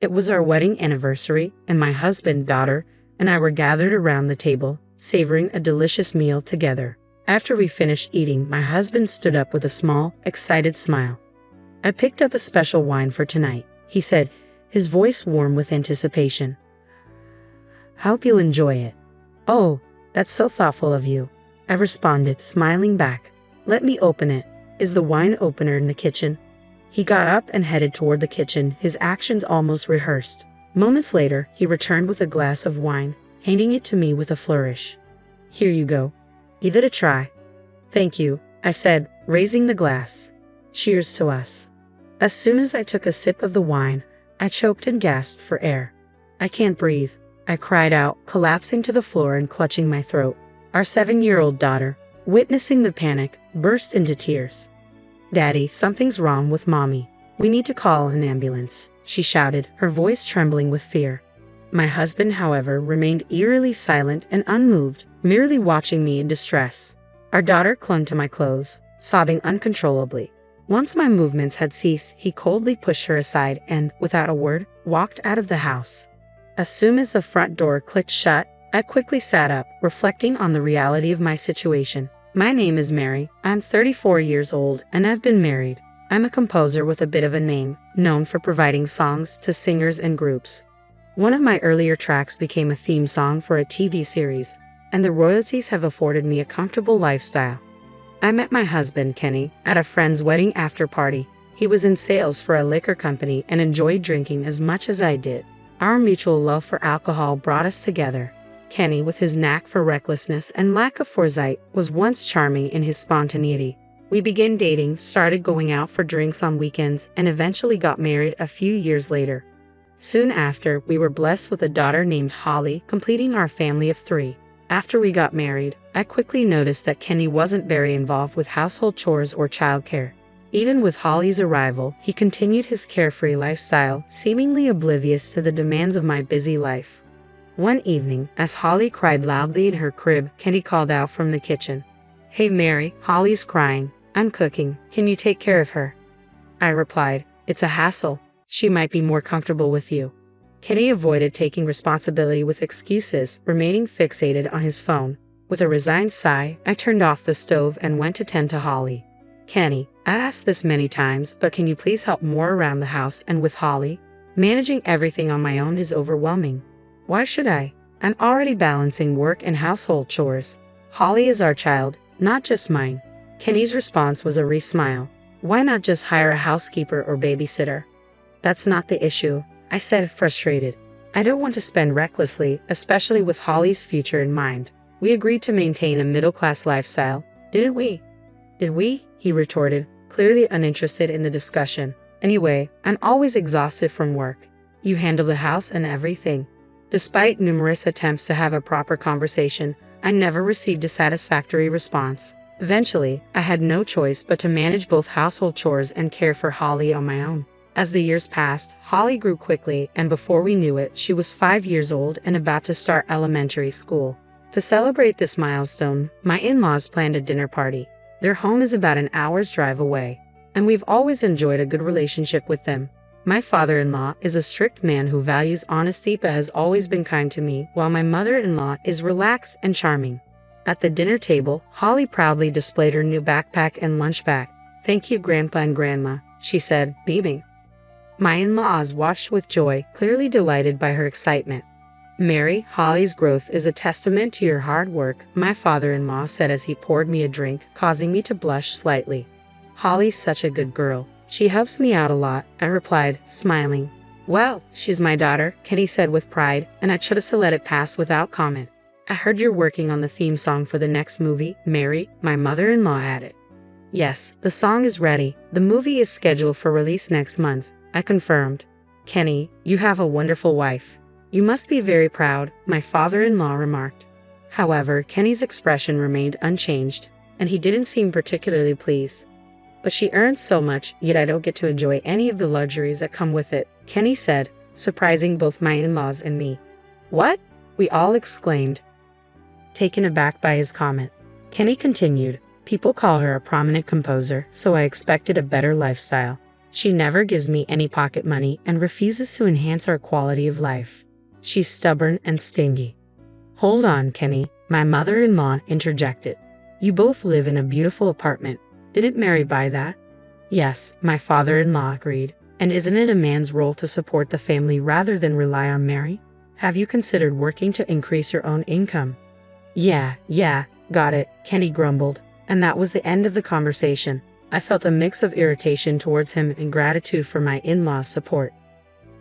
It was our wedding anniversary, and my husband, daughter, and I were gathered around the table, savoring a delicious meal together. After we finished eating, my husband stood up with a small, excited smile. "I picked up a special wine for tonight," he said, his voice warm with anticipation. "Hope you'll enjoy it." "Oh, that's so thoughtful of you," I responded, smiling back. "Let me open it. Is the wine opener in the kitchen?" He got up and headed toward the kitchen, his actions almost rehearsed. Moments later, he returned with a glass of wine, handing it to me with a flourish. "Here you go. Give it a try." "Thank you," I said, raising the glass. "Cheers to us." As soon as I took a sip of the wine, I choked and gasped for air. "I can't breathe," I cried out, collapsing to the floor and clutching my throat. Our 7-year-old daughter, witnessing the panic, burst into tears. "Daddy, something's wrong with Mommy. We need to call an ambulance," she shouted, her voice trembling with fear. My husband, however, remained eerily silent and unmoved, merely watching me in distress. Our daughter clung to my clothes, sobbing uncontrollably. Once my movements had ceased, he coldly pushed her aside and, without a word, walked out of the house. As soon as the front door clicked shut, I quickly sat up, reflecting on the reality of my situation. My name is Mary, I'm 34 years old, and I've been married. I'm a composer with a bit of a name, known for providing songs to singers and groups. One of my earlier tracks became a theme song for a TV series, and the royalties have afforded me a comfortable lifestyle. I met my husband, Kenny, at a friend's wedding after party. He was in sales for a liquor company and enjoyed drinking as much as I did. Our mutual love for alcohol brought us together. Kenny, with his knack for recklessness and lack of foresight, was once charming in his spontaneity. We began dating, started going out for drinks on weekends, and eventually got married a few years later. Soon after, we were blessed with a daughter named Holly, completing our family of 3. After we got married, I quickly noticed that Kenny wasn't very involved with household chores or childcare. Even with Holly's arrival, he continued his carefree lifestyle, seemingly oblivious to the demands of my busy life. One evening, as Holly cried loudly in her crib, Kenny called out from the kitchen. "Hey Mary, Holly's crying. I'm cooking. Can you take care of her?" I replied, "It's a hassle. She might be more comfortable with you." Kenny avoided taking responsibility with excuses, remaining fixated on his phone. With a resigned sigh, I turned off the stove and went to tend to Holly. "Kenny, I asked this many times, but can you please help more around the house and with Holly? Managing everything on my own is overwhelming." "Why should I? I'm already balancing work and household chores. Holly is our child, not just mine." Kenny's response was a wry smile. "Why not just hire a housekeeper or babysitter?" "That's not the issue," I said, frustrated. "I don't want to spend recklessly, especially with Holly's future in mind. We agreed to maintain a middle-class lifestyle, didn't we?" "Did we?" he retorted, clearly uninterested in the discussion. "Anyway, I'm always exhausted from work. You handle the house and everything." Despite numerous attempts to have a proper conversation, I never received a satisfactory response. Eventually, I had no choice but to manage both household chores and care for Holly on my own. As the years passed, Holly grew quickly, and before we knew it, she was 5 years old and about to start elementary school. To celebrate this milestone, my in-laws planned a dinner party. Their home is about an hour's drive away, and we've always enjoyed a good relationship with them. My father-in-law is a strict man who values honesty but has always been kind to me, while my mother-in-law is relaxed and charming. At the dinner table, Holly proudly displayed her new backpack and lunch bag. "Thank you, Grandpa and Grandma," she said, beaming. My in-laws watched with joy, clearly delighted by her excitement. "Mary, Holly's growth is a testament to your hard work," my father-in-law said as he poured me a drink, causing me to blush slightly. "Holly's such a good girl. She helps me out a lot," I replied, smiling. "Well, she's my daughter," Kenny said with pride, and I chose to let it pass without comment. "I heard you're working on the theme song for the next movie, Mary," my mother-in-law added. "Yes, the song is ready. The movie is scheduled for release next month," I confirmed. "Kenny, you have a wonderful wife. You must be very proud," my father-in-law remarked. However, Kenny's expression remained unchanged, and he didn't seem particularly pleased. "But she earns so much, yet I don't get to enjoy any of the luxuries that come with it," Kenny said, surprising both my in-laws and me. "What?" we all exclaimed, taken aback by his comment. Kenny continued, "People call her a prominent composer, so I expected a better lifestyle. She never gives me any pocket money and refuses to enhance our quality of life. She's stubborn and stingy." "Hold on, Kenny," my mother-in-law interjected. "You both live in a beautiful apartment. Didn't Mary buy that?" "Yes," my father-in-law agreed. "And isn't it a man's role to support the family rather than rely on Mary? Have you considered working to increase your own income?" Yeah, got it," Kenny grumbled, and that was the end of the conversation. I felt a mix of irritation towards him and gratitude for my in-laws' support.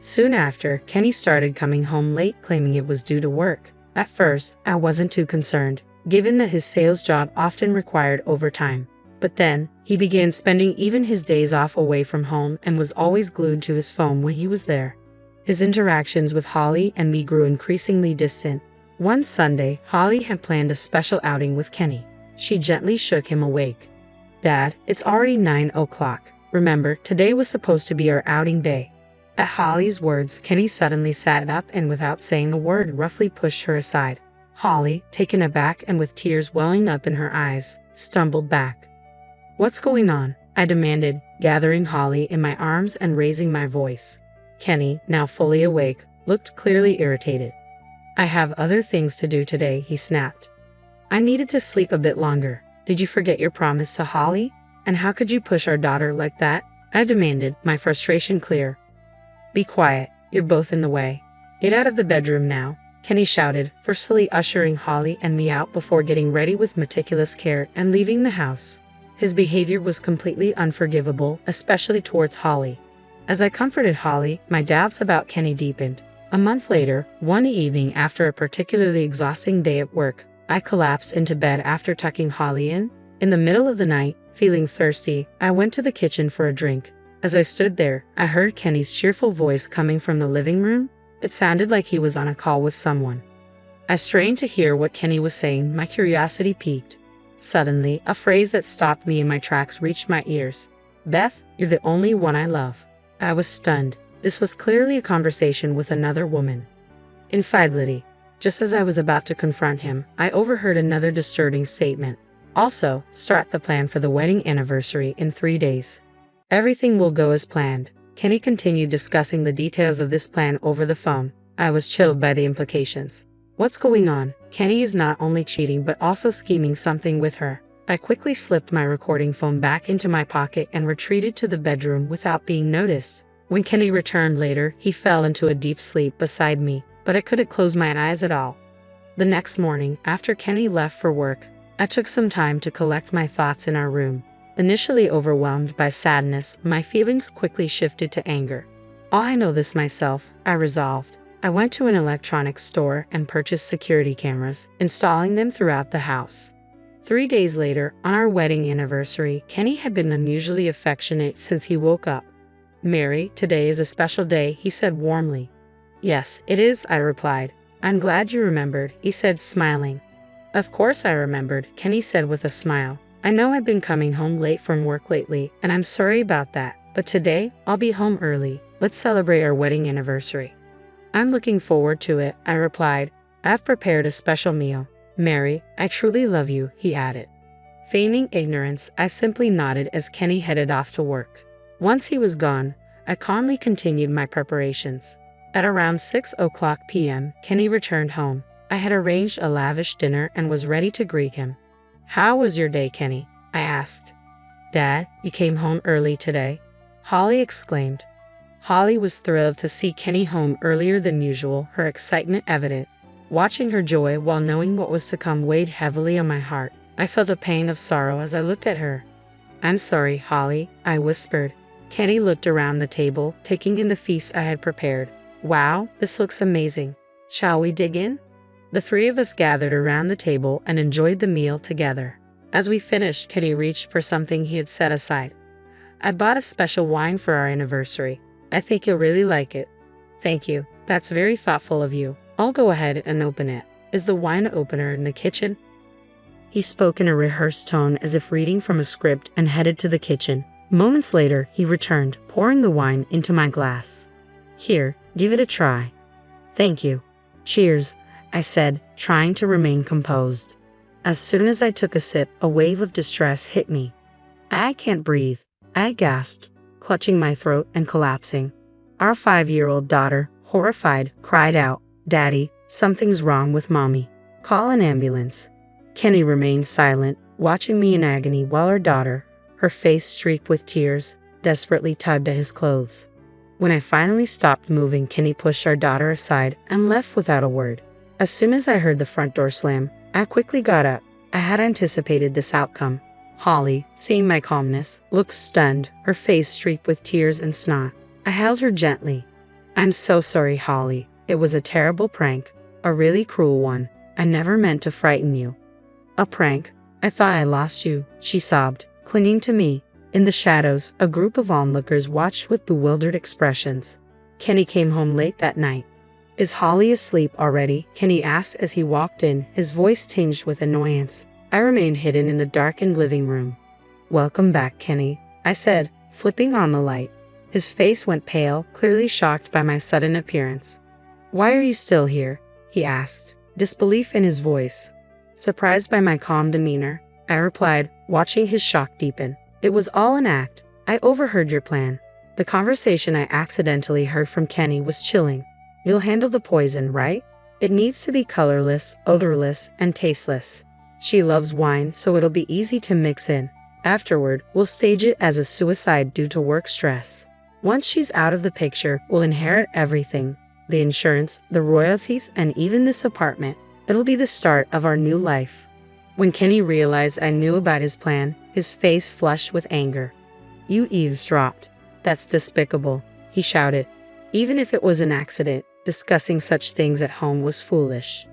Soon after, Kenny started coming home late, claiming it was due to work. At first, I wasn't too concerned, given that his sales job often required overtime. But then, he began spending even his days off away from home and was always glued to his phone when he was there. His interactions with Holly and me grew increasingly distant. One Sunday, Holly had planned a special outing with Kenny. She gently shook him awake. "Dad, it's already 9 o'clock. Remember, today was supposed to be our outing day." At Holly's words, Kenny suddenly sat up and without saying a word roughly pushed her aside. Holly, taken aback and with tears welling up in her eyes, stumbled back. "What's going on?" I demanded, gathering Holly in my arms and raising my voice. Kenny, now fully awake, looked clearly irritated. "I have other things to do today," he snapped. "I needed to sleep a bit longer. Did you forget your promise to Holly? And how could you push our daughter like that?" I demanded, my frustration clear. "Be quiet, you're both in the way. Get out of the bedroom now," Kenny shouted, forcefully ushering Holly and me out before getting ready with meticulous care and leaving the house. His behavior was completely unforgivable, especially towards Holly. As I comforted Holly, my doubts about Kenny deepened. A month later, one evening after a particularly exhausting day at work, I collapsed into bed after tucking Holly in. In the middle of the night, feeling thirsty, I went to the kitchen for a drink. As I stood there, I heard Kenny's cheerful voice coming from the living room. It sounded like he was on a call with someone. I strained to hear what Kenny was saying, my curiosity piqued. Suddenly, a phrase that stopped me in my tracks reached my ears. "Beth, you're the only one I love." I was stunned. This was clearly a conversation with another woman. Infidelity. Just as I was about to confront him, I overheard another disturbing statement. "Also, start the plan for the wedding anniversary in 3 days. Everything will go as planned." Kenny continued discussing the details of this plan over the phone. I was chilled by the implications. What's going on? Kenny is not only cheating but also scheming something with her. I quickly slipped my recording phone back into my pocket and retreated to the bedroom without being noticed. When Kenny returned later, he fell into a deep sleep beside me, but I couldn't close my eyes at all. The next morning, after Kenny left for work, I took some time to collect my thoughts in our room. Initially overwhelmed by sadness, my feelings quickly shifted to anger. I know this myself, I resolved. I went to an electronics store and purchased security cameras, installing them throughout the house. 3 days later, on our wedding anniversary, Kenny had been unusually affectionate since he woke up. "Mary, today is a special day," he said warmly. "Yes, it is," I replied. "I'm glad you remembered," he said, smiling. "Of course I remembered," Kenny said with a smile. "I know I've been coming home late from work lately, and I'm sorry about that, but today, I'll be home early. Let's celebrate our wedding anniversary." "I'm looking forward to it," I replied. "I've prepared a special meal." "Mary, I truly love you," he added. Feigning ignorance, I simply nodded as Kenny headed off to work. Once he was gone, I calmly continued my preparations. At around 6 o'clock p.m., Kenny returned home. I had arranged a lavish dinner and was ready to greet him. "How was your day, Kenny?" I asked. "Dad, you came home early today?" Holly exclaimed. Holly was thrilled to see Kenny home earlier than usual, her excitement evident. Watching her joy while knowing what was to come weighed heavily on my heart. I felt a pang of sorrow as I looked at her. "I'm sorry, Holly," I whispered. Kenny looked around the table, taking in the feast I had prepared. "Wow, this looks amazing. Shall we dig in?" The three of us gathered around the table and enjoyed the meal together. As we finished, Kenny reached for something he had set aside. "I bought a special wine for our anniversary. I think you'll really like it." "Thank you. That's very thoughtful of you. I'll go ahead and open it. Is the wine opener in the kitchen?" He spoke in a rehearsed tone as if reading from a script and headed to the kitchen. Moments later, he returned, pouring the wine into my glass. "Here, give it a try." "Thank you." "Cheers," I said, trying to remain composed. As soon as I took a sip, a wave of distress hit me. "I can't breathe," I gasped. clutching my throat and collapsing. Our 5-year-old daughter, horrified, cried out, "Daddy, something's wrong with Mommy. Call an ambulance." Kenny remained silent, watching me in agony while our daughter, her face streaked with tears, desperately tugged at his clothes. When I finally stopped moving, Kenny pushed our daughter aside and left without a word. As soon as I heard the front door slam, I quickly got up. I had anticipated this outcome. Holly, seeing my calmness, looked stunned, her face streaked with tears and snot. I held her gently. "I'm so sorry, Holly. It was a terrible prank, a really cruel one. I never meant to frighten you." "A prank? I thought I lost you," she sobbed, clinging to me. In the shadows, a group of onlookers watched with bewildered expressions. Kenny came home late that night. "Is Holly asleep already?" Kenny asked as he walked in, his voice tinged with annoyance. I remained hidden in the darkened living room. "Welcome back, Kenny," I said, flipping on the light. His face went pale, clearly shocked by my sudden appearance. "Why are you still here?" he asked, disbelief in his voice. Surprised by my calm demeanor, I replied, watching his shock deepen. "It was all an act. I overheard your plan." The conversation I accidentally heard from Kenny was chilling. "You'll handle the poison, right? It needs to be colorless, odorless, and tasteless. She loves wine, so it'll be easy to mix in. Afterward, we'll stage it as a suicide due to work stress. Once she's out of the picture, we'll inherit everything. The insurance, the royalties, and even this apartment. It'll be the start of our new life." When Kenny realized I knew about his plan, his face flushed with anger. "You eavesdropped. That's despicable," he shouted. "Even if it was an accident, discussing such things at home was foolish."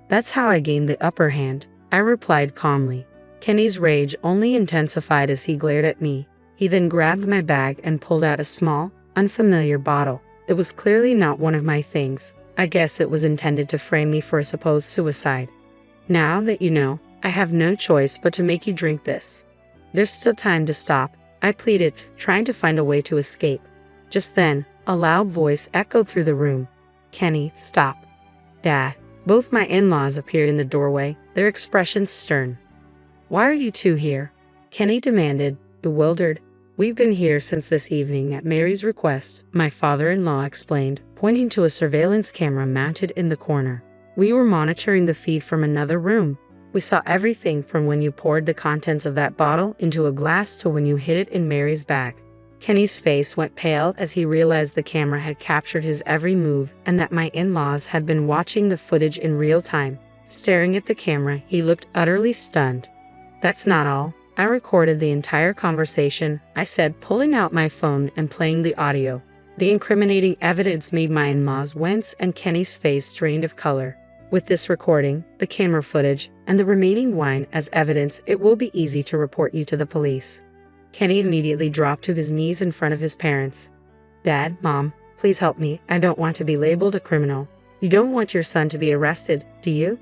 "That's how I gained the upper hand," I replied calmly. Kenny's rage only intensified as he glared at me. He then grabbed my bag and pulled out a small, unfamiliar bottle. It was clearly not one of my things. I guess it was intended to frame me for a supposed suicide. "Now that you know, I have no choice but to make you drink this." "There's still time to stop," I pleaded, trying to find a way to escape. Just then, a loud voice echoed through the room. "Kenny, stop." "Dad." Both my in-laws appeared in the doorway, their expressions stern. "Why are you two here?" Kenny demanded, bewildered. "We've been here since this evening at Mary's request," my father-in-law explained, pointing to a surveillance camera mounted in the corner. "We were monitoring the feed from another room. We saw everything from when you poured the contents of that bottle into a glass to when you hid it in Mary's bag." Kenny's face went pale as he realized the camera had captured his every move and that my in-laws had been watching the footage in real time. Staring at the camera, he looked utterly stunned. "That's not all. I recorded the entire conversation," I said, pulling out my phone and playing the audio. The incriminating evidence made my in-laws wince and Kenny's face drained of color. "With this recording, the camera footage, and the remaining wine as evidence, it will be easy to report you to the police." Kenny immediately dropped to his knees in front of his parents. "Dad, Mom, please help me. I don't want to be labeled a criminal." "You don't want your son to be arrested, do you?"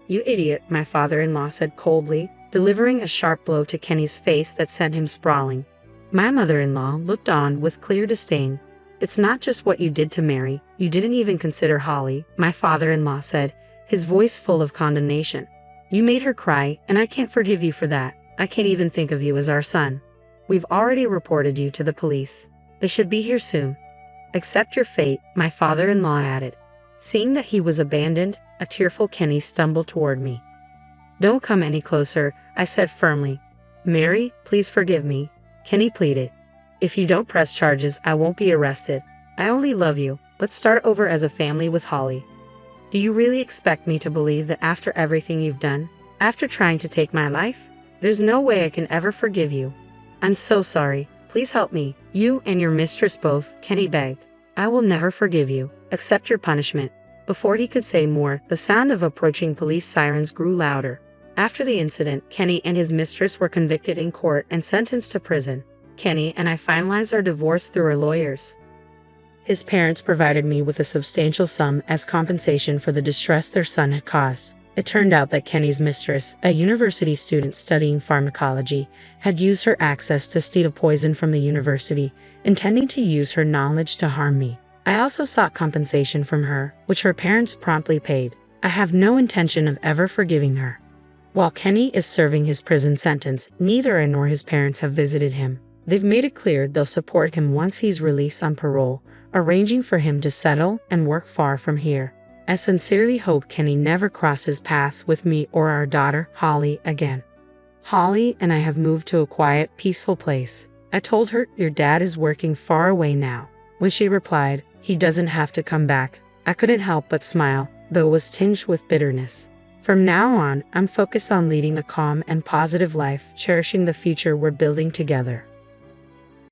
"You idiot," my father-in-law said coldly, delivering a sharp blow to Kenny's face that sent him sprawling. My mother-in-law looked on with clear disdain. "It's not just what you did to Mary. You didn't even consider Holly," my father-in-law said, his voice full of condemnation. "You made her cry, and I can't forgive you for that. I can't even think of you as our son. We've already reported you to the police. They should be here soon." "Accept your fate," my father-in-law added. Seeing that he was abandoned, a tearful Kenny stumbled toward me. "Don't come any closer," I said firmly. "Mary, please forgive me," Kenny pleaded. "If you don't press charges, I won't be arrested. I only love you. Let's start over as a family with Holly." "Do you really expect me to believe that after everything you've done, after trying to take my life? There's no way I can ever forgive you." "I'm so sorry. Please help me. You and your mistress both," Kenny begged. "I will never forgive you. Accept your punishment." Before he could say more, the sound of approaching police sirens grew louder. After the incident, Kenny and his mistress were convicted in court and sentenced to prison. Kenny and I finalized our divorce through our lawyers. His parents provided me with a substantial sum as compensation for the distress their son had caused. It turned out that Kenny's mistress, a university student studying pharmacology, had used her access to steal poison from the university, intending to use her knowledge to harm me. I also sought compensation from her, which her parents promptly paid. I have no intention of ever forgiving her. While Kenny is serving his prison sentence, neither I nor his parents have visited him. They've made it clear they'll support him once he's released on parole, arranging for him to settle and work far from here. I sincerely hope Kenny never crosses paths with me or our daughter, Holly, again. Holly and I have moved to a quiet, peaceful place. I told her, your dad is working far away now. When she replied, he doesn't have to come back, I couldn't help but smile, though it was tinged with bitterness. From now on, I'm focused on leading a calm and positive life, cherishing the future we're building together.